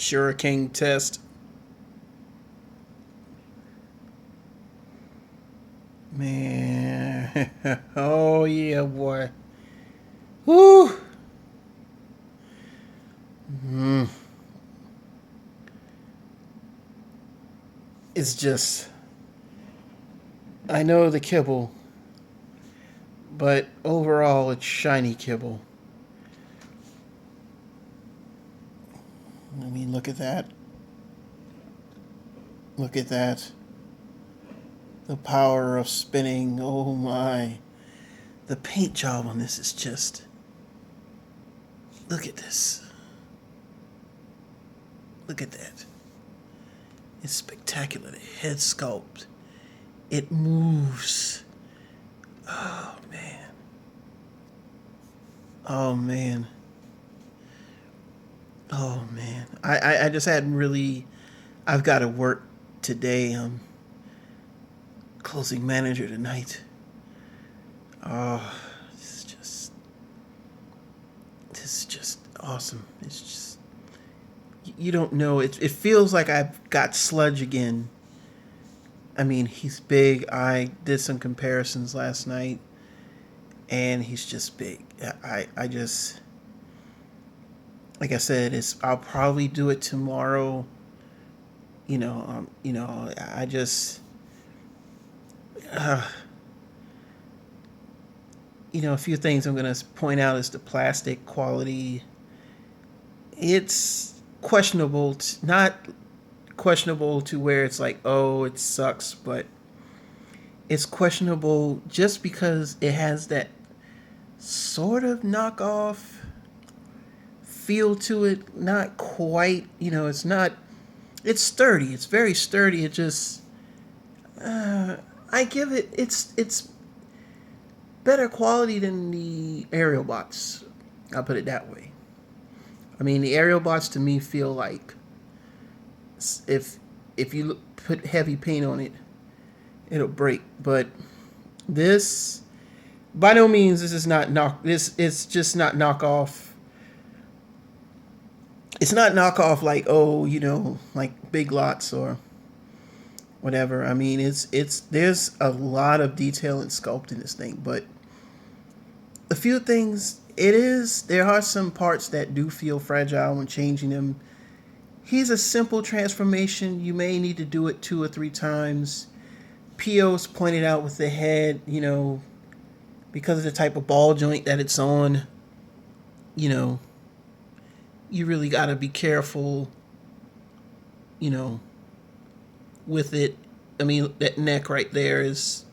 Shuraking test. Man. Oh, yeah, boy. Woo. Mm. It's just, I know the kibble, but overall it's shiny kibble. I mean, look at that. Look at that. The power of spinning. Oh my. The paint job on this is just. Look at this. Look at that. It's spectacular. The head sculpt. It moves. Oh man. Oh man. Oh man. I just hadn't really. I've got to work today. Closing manager tonight. Oh, this is just awesome. It's just, you don't know. It feels like I've got Sludge again. I mean, he's big. I did some comparisons last night, and he's just big. I just, like I said, I'll probably do it tomorrow. I just, a few things I'm going to point out is the plastic quality. It's questionable, not questionable to where it's like, oh, it sucks, but it's questionable just because it has that sort of knockoff feel to it. Not quite, it's not, it's sturdy. It's very sturdy. It just, I give it, it's better quality than the aerial bots. I'll put it that way. I mean, the aerial bots to me feel like if you put heavy paint on it, it'll break. But this, by no means, this is not this. It's just not knockoff. It's not knockoff like, oh, like Big Lots or whatever. I mean, there's a lot of detail and sculpt in this thing, but a few things. There are some parts that do feel fragile when changing them. He's a simple transformation. You may need to do it 2 or 3 times. P.O.'s pointed out with the head, because of the type of ball joint that it's on, you really got to be careful, with it. I mean, that neck right there is,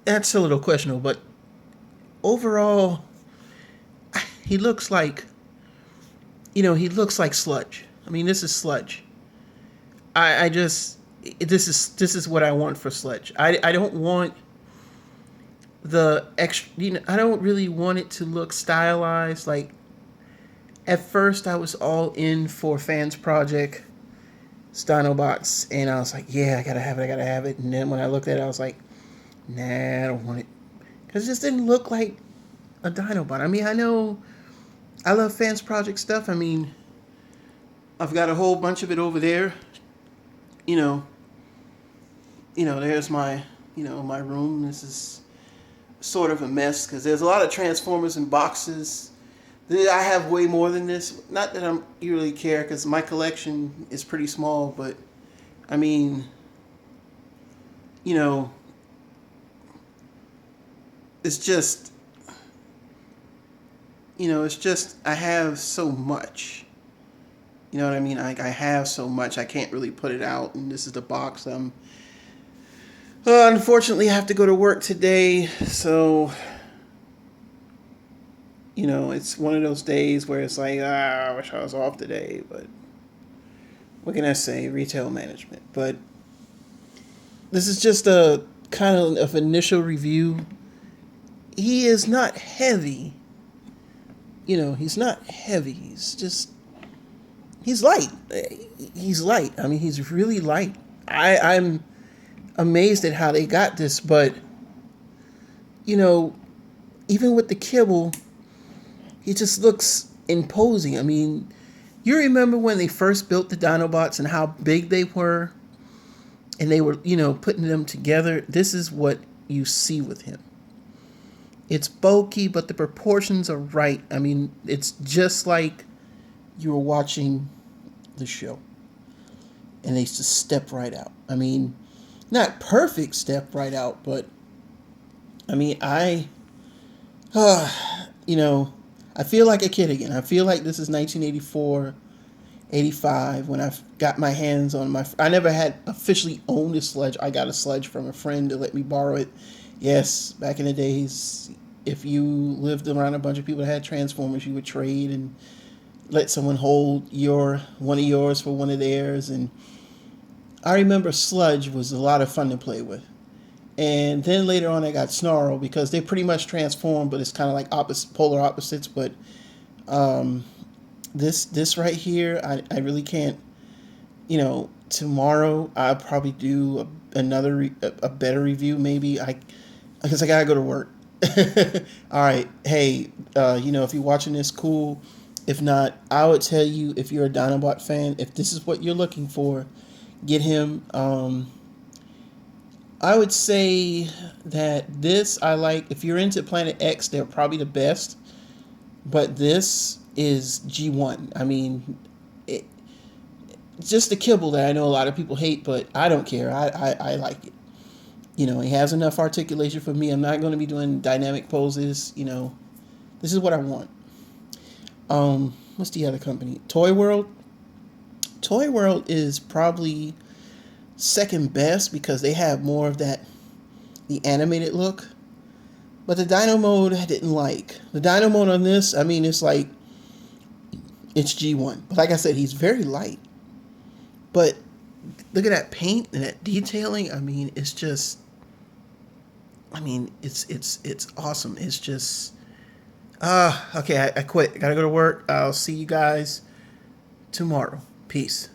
that's a little questionable, but overall, he looks like, Sludge. I mean, this is Sludge. This is what I want for Sludge. I don't want the extra, I don't really want it to look stylized. Like, at first I was all in for Fans Project Dinobots, and I was like, yeah, I gotta have it. And then when I looked at it, I was like, nah, I don't want it. Because it just didn't look like a Dinobot. I mean, I know I love Fans Project stuff. I mean, I've got a whole bunch of it over there. There's my, my room. This is sort of a mess because there's a lot of Transformers in boxes. I have way more than this. Not that you really care because my collection is pretty small, but I mean, it's just, I have so much. You know what I mean? I have so much. I can't really put it out, and this is the box. Unfortunately, I have to go to work today, so, it's one of those days where it's like, I wish I was off today, but what can I say? Retail management. But this is just a kind of initial review. He is not heavy. He's not heavy. He's light. He's light. I mean, he's really light. I'm amazed at how they got this, but, even with the kibble, he just looks imposing. I mean, you remember when they first built the Dinobots and how big they were, and they were, putting them together. This is what you see with him. It's bulky, but the proportions are right. I mean, it's just like you were watching the show, and they just step right out. I mean, not perfect step right out, but I mean, I feel like a kid again. I feel like this is 1984, 85 when I got my hands on my. I never had officially owned a sledge. I got a sledge from a friend to let me borrow it. Yes, back in the days, if you lived around a bunch of people that had Transformers, you would trade and let someone hold one of yours for one of theirs. And I remember Sludge was a lot of fun to play with. And then later on, I got Snarl because they pretty much transform, but it's kind of like polar opposites. But this right here, I really can't. Tomorrow I'll probably do a better review. Maybe because I gotta go to work. All right, hey, if you're watching this, cool. If not, I would tell you, if you're a Dinobot fan, if this is what you're looking for, get him. I would say that this I like. If you're into Planet X, they're probably the best. But this is G1. I mean, just the kibble that I know a lot of people hate, but I don't care. I like it. He has enough articulation for me. I'm not going to be doing dynamic poses. This is what I want. What's the other company? Toy World. Toy World is probably second best because they have more of the animated look. But the Dino mode I didn't like. The Dino mode on this, I mean, it's like, it's G1. But like I said, he's very light. But look at that paint and that detailing. I mean, it's just, it's awesome. It's just, okay, I quit. I gotta go to work. I'll see you guys tomorrow. Peace.